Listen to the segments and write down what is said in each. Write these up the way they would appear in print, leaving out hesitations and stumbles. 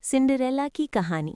Cinderella की कहानी।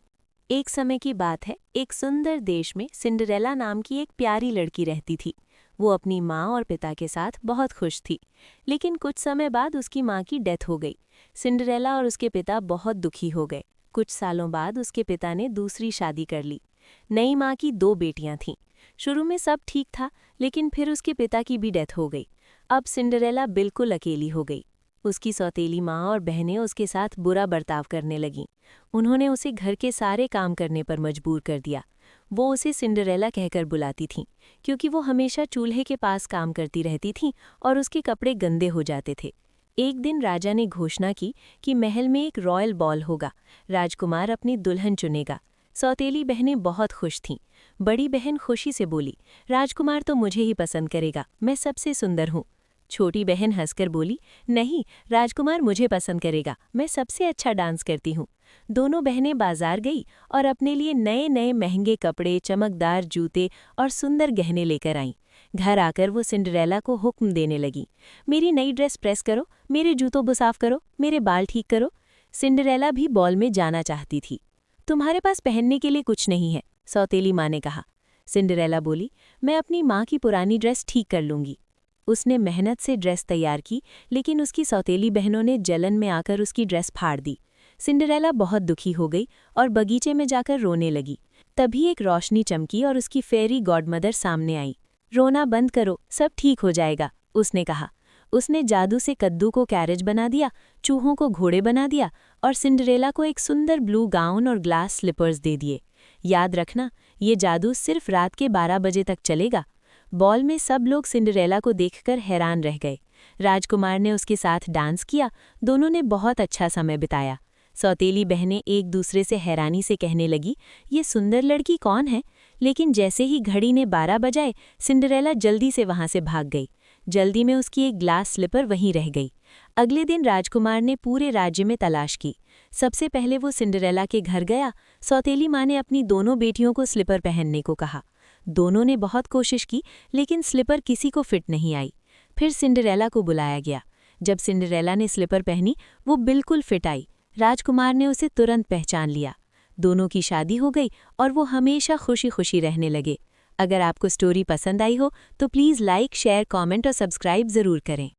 एक समय की बात है, एक सुंदर देश में सिंड्रेला नाम की एक प्यारी लड़की रहती थी। वो अपनी माँ और पिता के साथ बहुत खुश थी, लेकिन कुछ समय बाद उसकी माँ की डेथ हो गई। सिंड्रेला और उसके पिता बहुत दुखी हो गए। कुछ सालों बाद उसके पिता ने दूसरी शादी कर ली। नई माँ की 2 बेटियां थीं। शुरू में सब ठीक था, लेकिन फिर उसके पिता की भी डेथ हो गई। अब सिंड्रेला बिल्कुल अकेली हो गई। उसकी सौतेली माँ और बहनें उसके साथ बुरा बर्ताव करने लगीं। उन्होंने उसे घर के सारे काम करने पर मजबूर कर दिया। वो उसे सिंड्रेला कहकर बुलाती थीं, क्योंकि वो हमेशा चूल्हे के पास काम करती रहती थीं और उसके कपड़े गंदे हो जाते थे। एक दिन राजा ने घोषणा की कि महल में एक रॉयल बॉल होगा। राजकुमार अपनी दुल्हन चुनेगा। सौतेली बहनें बहुत खुश थीं। बड़ी बहन खुशी से बोली, राजकुमार तो मुझे ही पसंद करेगा, मैं सबसे सुंदर हूँ। छोटी बहन हंसकर बोली, नहीं, राजकुमार मुझे पसंद करेगा, मैं सबसे अच्छा डांस करती हूँ। दोनों बहनें बाजार गई और अपने लिए नए नए महंगे कपड़े, चमकदार जूते और सुंदर गहने लेकर आईं। घर आकर वो सिंड्रेला को हुक्म देने लगी, मेरी नई ड्रेस प्रेस करो, मेरे जूतों को साफ करो, मेरे बाल ठीक करो। सिंड्रेला भी बॉल में जाना चाहती थी। तुम्हारे पास पहनने के लिए कुछ नहीं है, सौतेली माँ ने कहा। सिंड्रेला बोली, मैं अपनी माँ की पुरानी ड्रेस ठीक कर लूंगी। उसने मेहनत से ड्रेस तैयार की, लेकिन उसकी सौतेली बहनों ने जलन में आकर उसकी ड्रेस फाड़ दी। सिंड्रेला बहुत दुखी हो गई और बगीचे में जाकर रोने लगी। तभी एक रोशनी चमकी और उसकी फेरी गॉडमदर सामने आई। रोना बंद करो, सब ठीक हो जाएगा, उसने कहा। उसने जादू से कद्दू को कैरेज बना दिया, चूहों को घोड़े बना दिया और सिंड्रेला को एक सुंदर ब्लू गाउन और ग्लास स्लीपर्स दे दिए। याद रखना, ये जादू सिर्फ रात के 12 बजे तक चलेगा। बॉल में सब लोग सिंड्रेला को देखकर हैरान रह गए। राजकुमार ने उसके साथ डांस किया। दोनों ने बहुत अच्छा समय बिताया। सौतेली बहनें एक दूसरे से हैरानी से कहने लगी, ये सुंदर लड़की कौन है? लेकिन जैसे ही घड़ी ने 12 बजाए, सिंड्रेला जल्दी से वहां से भाग गई। जल्दी में उसकी एक ग्लास स्लीपर वहीं रह गई। अगले दिन राजकुमार ने पूरे राज्य में तलाश की। सबसे पहले वो सिंड्रेला के घर गया। सौतेली माँ ने अपनी दोनों बेटियों को स्लीपर पहनने को कहा। दोनों ने बहुत कोशिश की, लेकिन स्लीपर किसी को फिट नहीं आई। फिर सिंड्रेला को बुलाया गया। जब सिंड्रेला ने स्लीपर पहनी, वो बिल्कुल फिट आई। राजकुमार ने उसे तुरंत पहचान लिया। दोनों की शादी हो गई और वो हमेशा खुशी खुशी रहने लगे। अगर आपको स्टोरी पसंद आई हो तो प्लीज़ लाइक, शेयर, कमेंट और सब्सक्राइब ज़रूर करें।